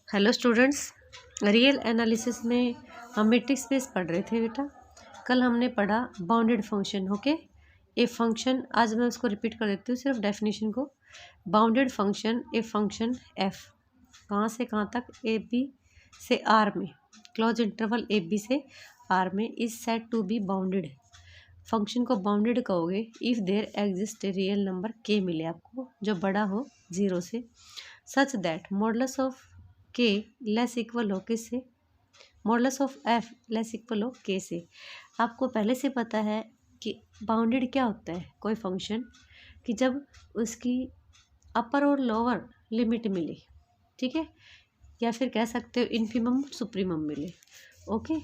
Hello students, real analysis में हम matrix space पढ़ रहे थे बेटा। कल हमने पढ़ा bounded function. Okay, a function, आज मैं उसको रिपीट कर देती हूँ सिर्फ डेफिनेशन को। Bounded function, a function F, कहाँ से कहाँ तक, ए बी से आर में, क्लोज इंटरवल ए बी से आर में, is said to be bounded. Function को बाउंडेड कहोगे if there exist a real number K मिले आपको जो बड़ा हो 0 से, such that modulus of K less equal हो किससे, modulus of F less equal हो के से। आपको पहले से पता है कि बाउंडेड क्या होता है, कोई फंक्शन कि जब उसकी अपर और लोअर लिमिट मिले, ठीक है, या फिर कह सकते हो इन्फिमम सुप्रीमम मिले। ओके,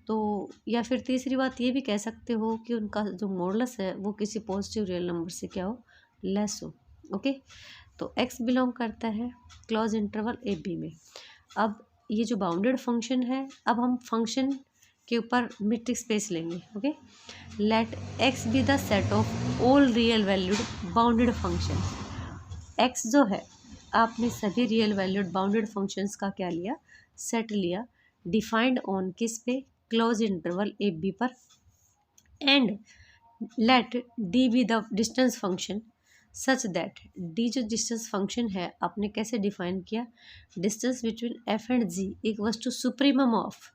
तो या फिर तीसरी बात ये भी कह सकते हो कि उनका जो मॉडुलस है वो किसी पॉजिटिव रियल नंबर से क्या हो, लेस हो। ओके, तो x बिलोंग करता है क्लोज इंटरवल ए बी में। अब ये जो बाउंडेड फंक्शन है, अब हम फंक्शन के ऊपर मैट्रिक्स स्पेस लेंगे। Okay, let x be the set of all real valued bounded function. x जो है, आपने सभी रियल वैल्यूड बाउंडेड फंक्शंस का क्या लिया, सेट लिया, डिफाइंड ऑन किस पे, क्लोज इंटरवल ए बी पर, and let D be the distance function such that, D जो डिस्टेंस फंक्शन है आपने कैसे डिफाइन किया, distance between F and G equals to supremum of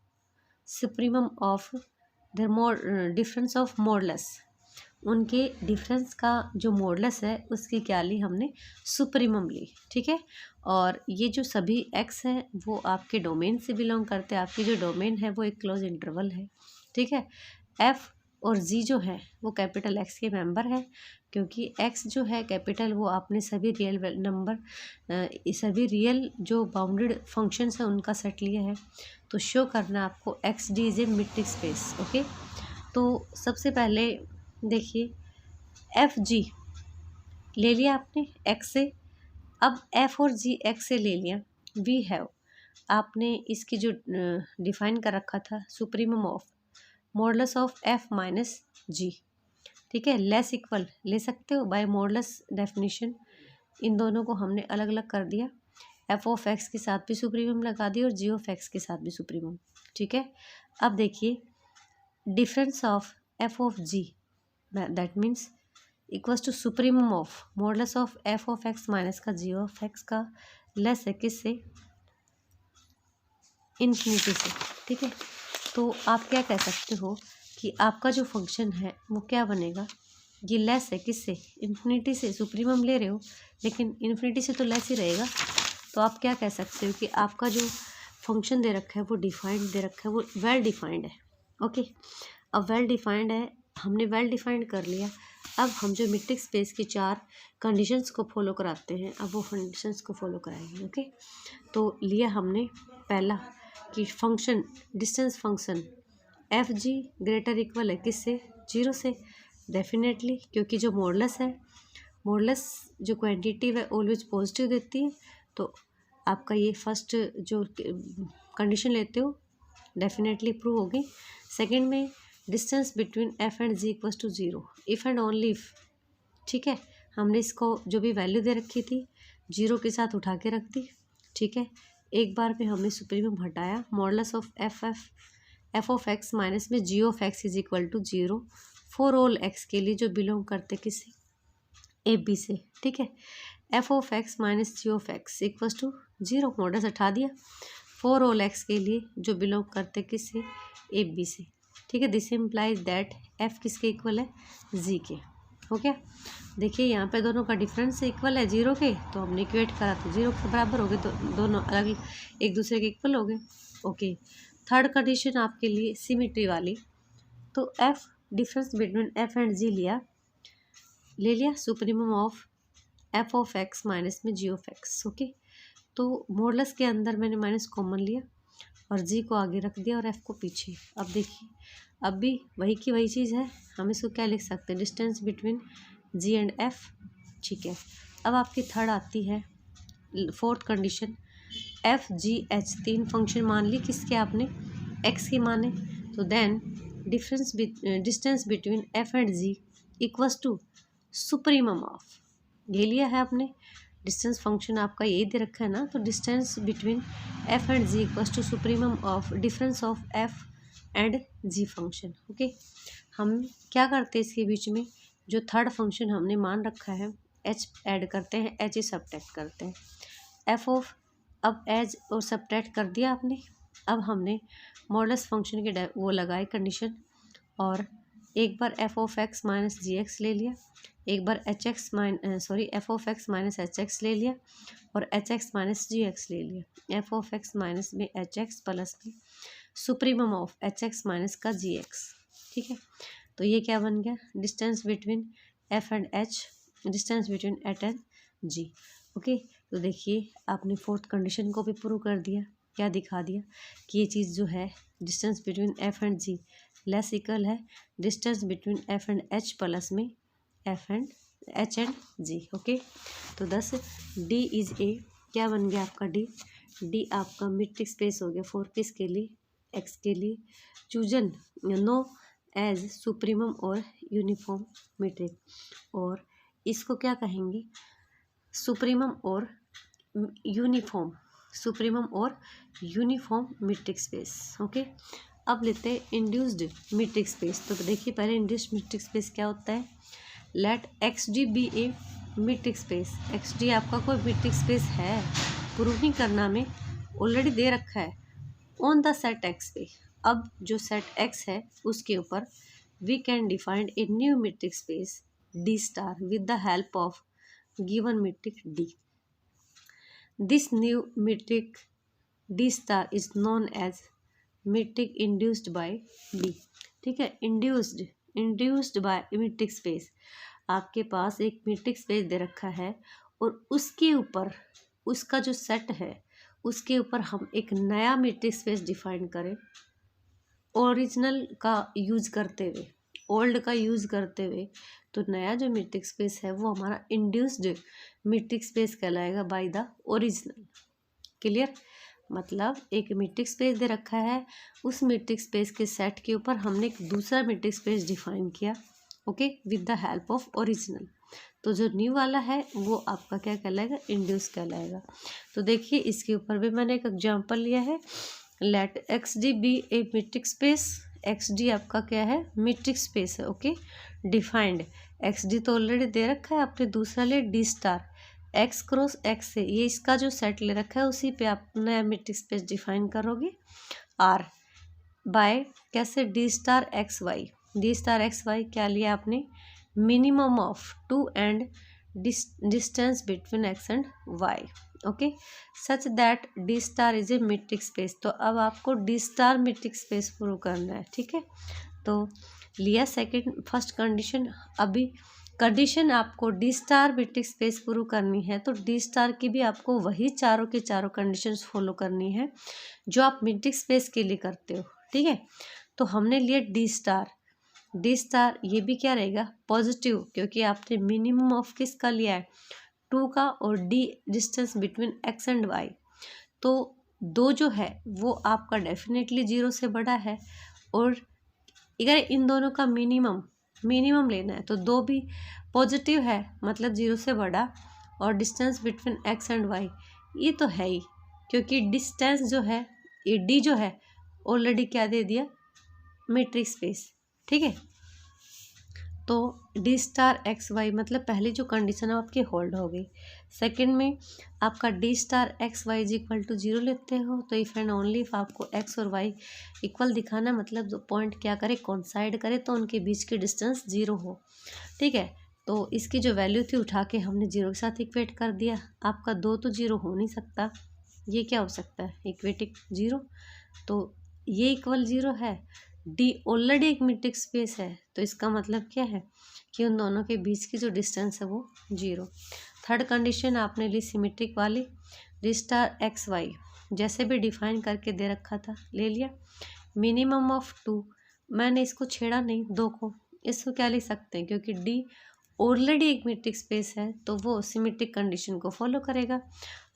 their difference of modulus. उनके difference का जो modulus है उसकी क्या ली हमने, सुप्रीमम ली। ठीक है, और ये जो सभी एक्स हैं वो आपके डोमेन से बिलोंग करते हैं। आपकी जो डोमेन है वो एक क्लोज इंटरवल है। ठीक है, एफ और जी जो है वो कैपिटल एक्स के मेंबर है, क्योंकि एक्स जो है कैपिटल, वो आपने सभी रियल नंबर, सभी रियल जो बाउंडेड फंक्शंस हैं उनका सेट लिया है। तो शो करना आपको x D is A matrix space. Okay, तो सबसे पहले देखिए, एफ जी ले लिया आपने एक्स से। अब एफ और जी एक्स से ले लिया, वी हैव, आपने इसकी जो डिफाइन कर रखा था supremum of modulus of f minus g. ठीक है, लेस इक्वल ले सकते हो बाय मॉडुलस डेफिनेशन। इन दोनों को हमने अलग अलग कर दिया, एफ ऑफ एक्स के साथ भी सुप्रीमम लगा दी और जी ऑफ एक्स के साथ भी सुप्रीमम। ठीक है, अब देखिए, difference of F of G that means equals to supremum of modulus of F of x minus का जी ऑफ एक्स का, लेस है किससे, इन्फिनिटी से। ठीक है, तो आप क्या कह सकते हो कि आपका जो फंक्शन है वो क्या बनेगा, ये लेस है किससे, इन्फिनिटी से। सुप्रीमम ले रहे हो लेकिन इन्फिनिटी से तो लेस ही रहेगा। तो आप क्या कह सकते हो कि आपका जो फंक्शन दे रखा है वो डिफाइंड दे रखा है, वो वेल डिफाइंड है। ओके, अब वेल डिफाइंड है, हमने वेल डिफाइंड कर लिया। अब हम जो मैट्रिक्स स्पेस की 4 कंडीशंस को फॉलो कराते हैं, अब वो कंडीशंस को फॉलो कराएंगे। ओके, तो लिया हमने पहला कि function, distance function F G greater equal है किससे, 0 से। डेफिनेटली, क्योंकि जो मॉडुलस है, मॉडुलस जो क्वांटिटी है ऑलवेज पॉजिटिव देती है, तो आपका ये फर्स्ट जो कंडीशन लेते हो डेफिनेटली प्रूव होगी। सेकंड में distance between F and G equals to 0 if and only if. ठीक है, हमने इसको जो भी वैल्यू दे रखी थी 0 के साथ उठा के रख दी। ठीक है, एक बार पे हमने सुप्रीमम हटाया, modulus of F of x minus में g of x is equal to 0 for all x के लिए जो बिलोंग करते किससे, ए बी से। ठीक है, F of x minus G of X equals to 0, modulus हटा दिया, फॉर ऑल एक्स के लिए जो बिलोंग करते किससे, ए बी से। ठीक है, दिस इम्प्लाइज दैट एफ किसके इक्वल है, जी के। ओके, देखिए यहाँ पे दोनों का डिफरेंस इक्वल है 0 के, तो हमने इक्वेट करा तो 0 के बराबर हो गए, तो दोनों अलग एक दूसरे के इक्वल हो गए। ओके, थर्ड कंडीशन आपके लिए सिमिट्री वाली, तो f difference between F and g ले लिया supremum of F of x minus में जी ऑफ एक्स। ओके, तो मॉडुलस के अंदर मैंने माइनस कॉमन लिया और जी को आगे रख दिया और एफ को पीछे। अब देखिए, अब भी वही की वही चीज़ है, हम इसको क्या लिख सकते हैं, distance between G and F. ठीक है, अब आपकी थर्ड आती है fourth condition, F G H, 3 function मान ली किसके आपने, एक्स के माने, तो then distance between F and G equals to supremum of, ये लिया है आपने डिस्टेंस फंक्शन आपका यही दे रखा है ना, तो distance between F and G equals to supremum of difference of F and G function. Okay, हम क्या करते हैं इसके बीच में, जो थर्ड फंक्शन हमने मान रखा है एच ऐड करते हैं, एच ही सब्ट्रैक्ट करते हैं। एफ ऑफ, अब एच और सब्ट्रैक्ट कर दिया आपने, अब हमने मॉडुलस फंक्शन के वो लगाए कंडीशन, और एक बार f of x minus g x ले लिया, एक बार h x f of x minus h x ले लिया, और h x minus g x ले लिया। एफ ऑफ एक्स माइनस में एच एक्स प्लस में supremum of h x minus का जी एक्स। ठीक है, तो ये क्या बन गया, distance between F and H, distance between H and ji. Okay, तो देखिए आपने फोर्थ कंडीशन को भी प्रूव कर दिया, क्या दिखा दिया कि ये चीज़ जो है distance between F and g less equal है distance between F and h plus में f and h and ji. Okay, तो दस डी इज ए, क्या बन गया आपका डी, डी आपका मीट्रिक स्पेस हो गया फॉर किसके लिए, एक्स के लिए, चूजन नो एज सुप्रीमम और यूनिफॉर्म मीट्रिक, और इसको क्या कहेंगे, सुप्रीमम और यूनिफॉर्म, सुप्रीमम और यूनिफॉर्म मीट्रिक स्पेस। ओके, अब लेते हैं इंड्यूस्ड मीट्रिक स्पेस। तो देखिए पहले इंड्यूस्ड मीट्रिक स्पेस क्या होता है, let X D be a metric space. X D आपका कोई मीट्रिक स्पेस है, प्रूव नहीं करना में, ऑलरेडी दे रखा है ऑन द सेट एक्स पे। अब जो सेट एक्स है उसके ऊपर we can define a new metric space D star with the help of given metric D. This new metric D star is known as metric induced by D. ठीक है, induced by metric space, आपके पास एक metric space दे रखा है और उसके ऊपर उसका जो सेट है उसके ऊपर हम एक नया मीट्रिक स्पेस डिफाइन करें, ओरिजिनल का यूज करते हुए, ओल्ड का यूज करते हुए, तो नया जो मीट्रिक स्पेस है वो हमारा इंड्यूस्ड मीट्रिक स्पेस कहलाएगा बाय द ओरिजिनल। क्लियर, मतलब एक मीट्रिक स्पेस दे रखा है, उस मीट्रिक स्पेस के सेट के ऊपर हमने एक दूसरा मीट्रिक स्पेस डिफाइन किया, okay, with the help of original. तो जो न्यू वाला है वो आपका क्या कहलाएगा, इंड्यूस कहलाएगा। तो देखिए इसके ऊपर भी मैंने एक एग्जांपल लिया है, let X D be a metric space. X D आपका क्या है, मीट्रिक स्पेस है। ओके, डिफाइंड, एक्स डी तो ऑलरेडी दे रखा है, आपने दूसरा ले D star X cross X से, ये इसका जो सेट ले रखा है उसी पे आप नया मीट्रिक स्पेस डिफाइन करोगे, आर बाय कैसे, D star x Y. D star x Y क्या लिया आपने, minimum of two and distance between x and Y. Okay, such that D star is a metric space. तो अब आपको D star metric space prove करना है। ठीक है, तो लिया सेकंड फर्स्ट कंडीशन, अभी कंडीशन आपको D star metric space prove करनी है, तो डी स्टार की भी आपको वही चारों के चारों कंडीशंस फॉलो करनी है जो आप मीट्रिक स्पेस के लिए करते हो। ठीक है, तो हमने लिया डी स्टार, डी स्टार ये भी क्या रहेगा, पॉजिटिव, क्योंकि आपने मिनिमम ऑफ किसका लिया है, टू का, और D distance between x and Y. तो दो जो है वो आपका डेफिनेटली जीरो से बड़ा है, और अगर इन दोनों का मिनिमम लेना है तो दो भी पॉजिटिव है, मतलब जीरो से बड़ा, और distance between x and Y ये तो है ही, क्योंकि डिस्टेंस जो है ये डी जो है ऑलरेडी क्या दे दिया, मीट्रिक स्पेस। ठीक है, तो डी स्टार एक्स वाई मतलब पहली जो कंडीशन है आपकी होल्ड हो गई। सेकंड में आपका D star x Y is equal to zero लेते हो, तो इफ़ एंड ओनली इफ आपको एक्स और वाई इक्वल दिखाना, मतलब जो पॉइंट क्या करे, कोइंसाइड करे, तो उनके बीच की डिस्टेंस जीरो हो। ठीक है, तो इसकी जो वैल्यू थी उठा के हमने जीरो के साथ इक्वेट कर दिया। आपका दो तो जीरो हो नहीं सकता, ये क्या हो सकता है, इक्वेटिक जीरो, तो ये इक्वल जीरो है, डी ऑलरेडी एक मीट्रिक स्पेस है, तो इसका मतलब क्या है कि उन दोनों के बीच की जो डिस्टेंस है वो जीरो। थर्ड कंडीशन आपने ली सिमेट्रिक वाली, डी स्टार एक्स वाई जैसे भी डिफाइन करके दे रखा था ले लिया, मिनिमम ऑफ टू, मैंने इसको छेड़ा नहीं, दो को, इसको क्या लिख सकते हैं, क्योंकि डी ऑलरेडी एक मीट्रिक स्पेस है तो वो सिमेट्रिक कंडीशन को फॉलो करेगा।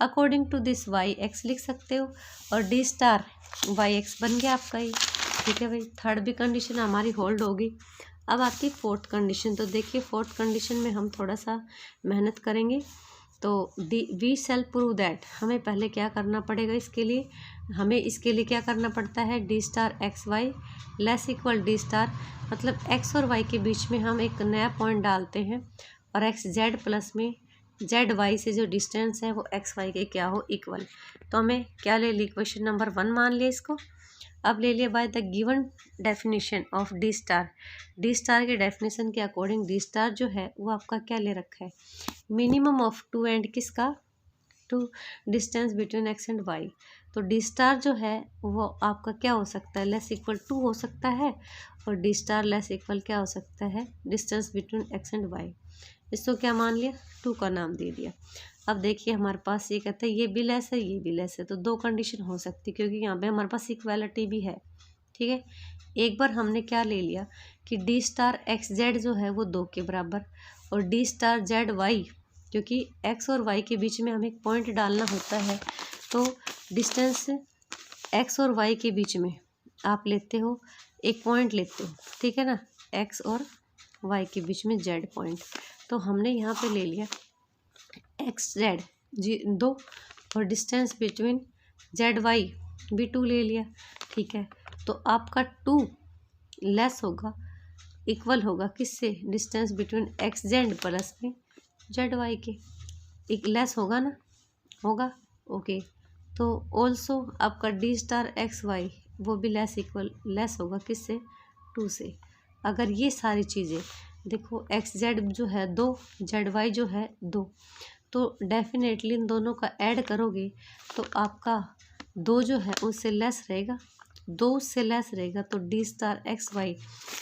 According to this Y X लिख सकते हो, और डी स्टार वाई एक्स बन गया आपका ही। ठीक है भाई, थर्ड भी कंडीशन हमारी होल्ड होगी। अब आती है फोर्थ कंडीशन, तो देखिए फोर्थ कंडीशन में हम थोड़ा सा मेहनत करेंगे। तो वी शैल प्रूव दैट, हमें पहले क्या करना पड़ेगा इसके लिए, हमें इसके लिए क्या करना पड़ता है, D star x Y less equal D star, मतलब एक्स और वाई के बीच में हम एक नया पॉइंट डालते हैं और एक्स जेड प्लस में जेड वाई से जो डिस्टेंस है वो एक्स वाई के क्या हो, इक्वल। तो हमें क्या ले ली, क्वेश्चन नंबर 1 मान लिया इसको। अब ले लिया by the given definition of d star, d star के डेफिनेशन के अकॉर्डिंग डी स्टार जो है वो आपका क्या ले रखा है, मिनिमम ऑफ टू एंड किसका, two distance between x and Y. तो डी स्टार जो है वो आपका क्या हो सकता है, लेस इक्वल टू हो सकता है, और डी स्टार लेस इक्वल क्या हो सकता है, distance between x and y. इसको क्या मान लिया, 2 का नाम दे दिया। अब देखिए हमारे पास ये कहते हैं ये भी लेस है ये भी लेस है, तो 2 कंडीशन हो सकती है क्योंकि यहाँ पे हमारे पास इक्वालिटी भी है। ठीक है, एक बार हमने क्या ले लिया कि डी स्टार एक्स जेड जो है वो 2 के बराबर, और डी स्टार जेड वाई, क्योंकि एक्स और वाई के बीच में हमें एक पॉइंट डालना होता है, तो डिस्टेंस एक्स और वाई के बीच में आप लेते हो एक पॉइंट लेते हो, ठीक है ना, एक्स और वाई के बीच में जेड पॉइंट। तो हमने यहाँ पे ले लिया एक्स जेड 2 और डिस्टेंस बिटवीन जेड वाई भी 2 ले लिया। ठीक है, तो आपका 2 लेस होगा, इक्वल होगा किससे, distance between x Z plus में जेड वाई के, एक लेस होगा ना, होगा। ओके, तो ऑल्सो आपका डी स्टार एक्स वाई वो भी लेस होगा किससे, 2 से। अगर ये सारी चीज़ें देखो, एक्स जेड जो है 2, जेड वाई जो है 2, तो डेफिनेटली इन दोनों का ऐड करोगे तो आपका 2 जो है उससे लेस रहेगा, 2 उससे लेस रहेगा, तो डी स्टार एक्स वाई,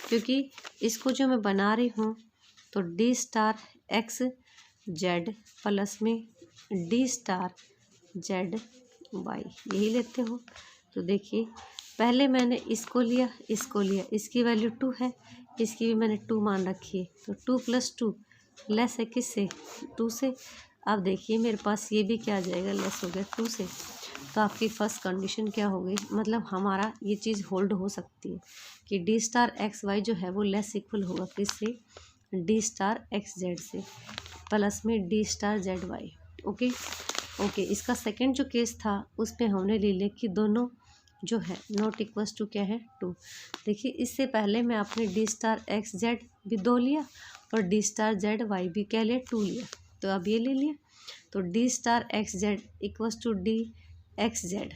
क्योंकि इसको जो मैं बना रही हूँ तो d star x Z plus में डी स्टार जेड वाई यही लेते हो। तो देखिए पहले मैंने इसको लिया, इसकी वैल्यू 2 है, इसकी भी मैंने 2 मान रखी है, तो 2 + 2 लेस है किससे, 2 से। अब देखिए मेरे पास ये भी क्या आ जाएगा, लेस हो गया 2 से। तो आपकी फर्स्ट कंडीशन क्या हो गई, मतलब हमारा ये चीज़ होल्ड हो सकती है कि डी स्टार एक्स वाई जो है वो लेस इक्वल होगा किससे, डी स्टार एक्स जेड से प्लस में d star z y. Okay, इसका सेकंड जो केस था उसमें हमने ले लिया कि दोनों जो है नॉट इक्वल्स टू क्या है, 2। देखिए इससे पहले मैं अपने डी स्टार एक्स जेड भी 2 लिया और डी स्टार जेड वाई भी क्या लिया, 2 लिया, तो अब ये ले लिया, तो d star x z equals to d x z.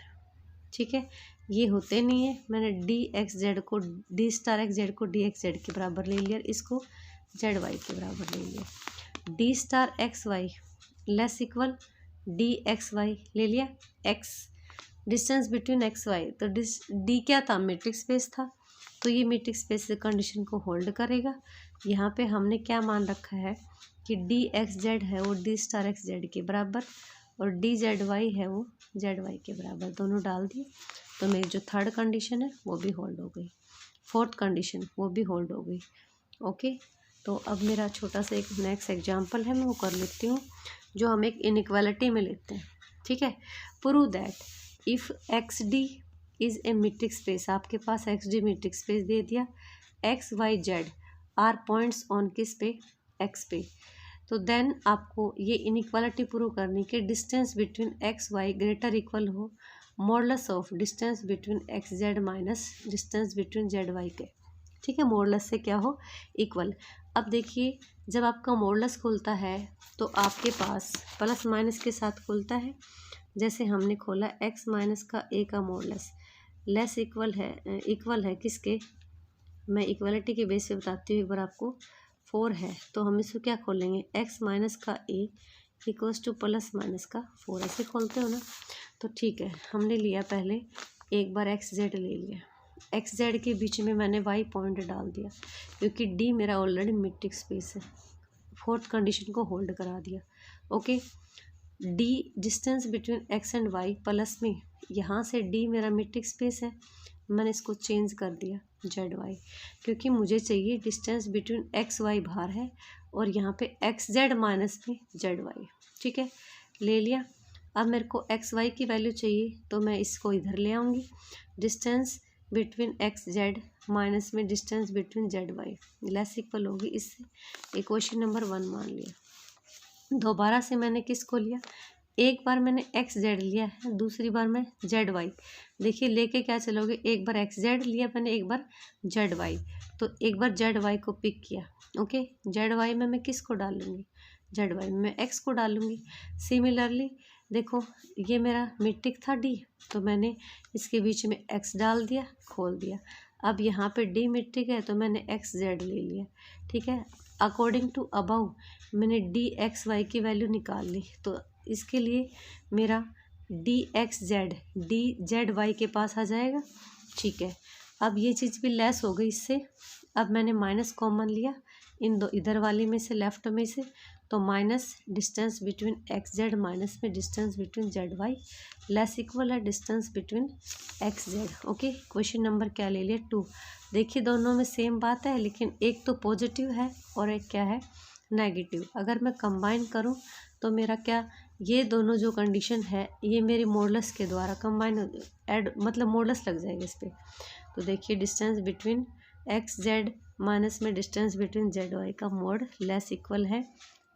ठीक है, ये होते नहीं है, मैंने डी एक्स जेड को, डी स्टार एक्स जेड को डी एक्स जेड के बराबर ले लिया, इसको जेड वाई के बराबर ले लिया। D star x Y less equal d x y ले लिया, x distance between x y, तो डी क्या था, मीट्रिक स्पेस था, तो ये मीट्रिक स्पेस से कंडीशन को होल्ड करेगा। यहाँ पे हमने क्या मान रखा है कि डी एक्स जेड है वो डी स्टार एक्स जेड के बराबर और डी जेड वाई है वो जेड वाई के बराबर, दोनों डाल दिए, तो मेरी जो थर्ड कंडीशन है वो भी होल्ड हो गई, फोर्थ कंडीशन वो भी होल्ड हो गई। ओके, तो अब मेरा छोटा सा एक नेक्स्ट एग्जांपल है, मैं वो कर लेती हूँ, जो हम एक इनइक्वालिटी में लेते हैं। ठीक है, prove that if x d is a metric space, आपके पास एक्स डी मीट्रिक स्पेस दे दिया, x y z are points on किस पे, एक्स पे, तो देन आपको ये इनइक्वालिटी प्रूव करनी कि distance between x y greater equal हो modulus of distance between x z minus distance between z y के। ठीक है, मॉडुलस से क्या हो, इक्वल। अब देखिए जब आपका मॉडुलस खुलता है तो आपके पास प्लस माइनस के साथ खुलता है, जैसे हमने खोला एक्स माइनस का ए का मॉडुलस लेस इक्वल है किसके, मैं इक्वलिटी के बेस पे बताती हूँ एक बार आपको, 4 है, तो हम इसको क्या खोलेंगे, एक्स माइनस का ए इक्वल्स टू प्लस माइनस का 4, ऐसे खोलते हो ना। तो ठीक है, हमने लिया पहले एक बार एक्स जेड ले लिया, एक्स जेड के बीच में मैंने वाई पॉइंट डाल दिया क्योंकि डी मेरा ऑलरेडी मीट्रिक स्पेस है, फोर्थ कंडीशन को होल्ड करा दिया। Okay, d distance between x and y plus में यहाँ से डी मेरा मीट्रिक स्पेस है, मैंने इसको चेंज कर दिया जेड वाई, क्योंकि मुझे चाहिए डिस्टेंस बिटवीन एक्स वाई बाहर है और यहाँ पे एक्स जेड माइनस में जेड वाई। ठीक है, ले लिया। अब मेरे को एक्स वाई की वैल्यू चाहिए तो मैं इसको इधर ले आऊँगी, distance between x z minus में distance between z y less equal होगी इससे, इक्वेशन नंबर 1 मान लिया। दोबारा से मैंने किसको लिया, एक बार मैंने एक्स जेड लिया है, दूसरी बार मैं जेड वाई। देखिए लेके क्या चलोगे, एक बार एक्स जेड लिया मैंने, एक बार जेड वाई। तो एक बार जेड वाई को पिक किया, ओके। जेड वाई में मैं किसको डालूंगी, जेड वाई में मैं एक्स को डालूंगी। सिमिलरली देखो ये मेरा मीट्रिक था डी, तो मैंने इसके बीच में एक्स डाल दिया, खोल दिया। अब यहाँ पे डी मीट्रिक है तो मैंने एक्स जेड ले लिया, ठीक है। अकॉर्डिंग टू अबाउ मैंने डी एक्स वाई की वैल्यू निकाल ली, तो इसके लिए मेरा d x z d z y के पास आ जाएगा, ठीक है। अब ये चीज़ भी लेस हो गई इससे। अब मैंने माइनस कॉमन लिया इन दो, इधर वाली में से लेफ्ट में से, तो minus distance between x z minus में distance between z y less equal है distance between x z, okay. Question number क्या ले लिया 2। देखिए दोनों में सेम बात है, लेकिन एक तो पॉजिटिव है और एक क्या है, नेगेटिव। अगर मैं कंबाइन करूं तो मेरा क्या, ये दोनों जो कंडीशन है ये मेरी मॉडुलस के द्वारा कंबाइन ऐड, मतलब मॉडुलस लग जाएगा इस पर। तो देखिए distance between x z minus में डिस्टेंस बिटवीन जेड वाई का मोड लेस इक्वल है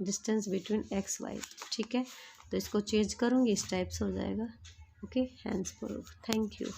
डिस्टेंस बिटवीन एक्स वाई, ठीक है। तो इसको चेंज करूँगी, इस टाइप से हो जाएगा, okay. Hands proof, thank you.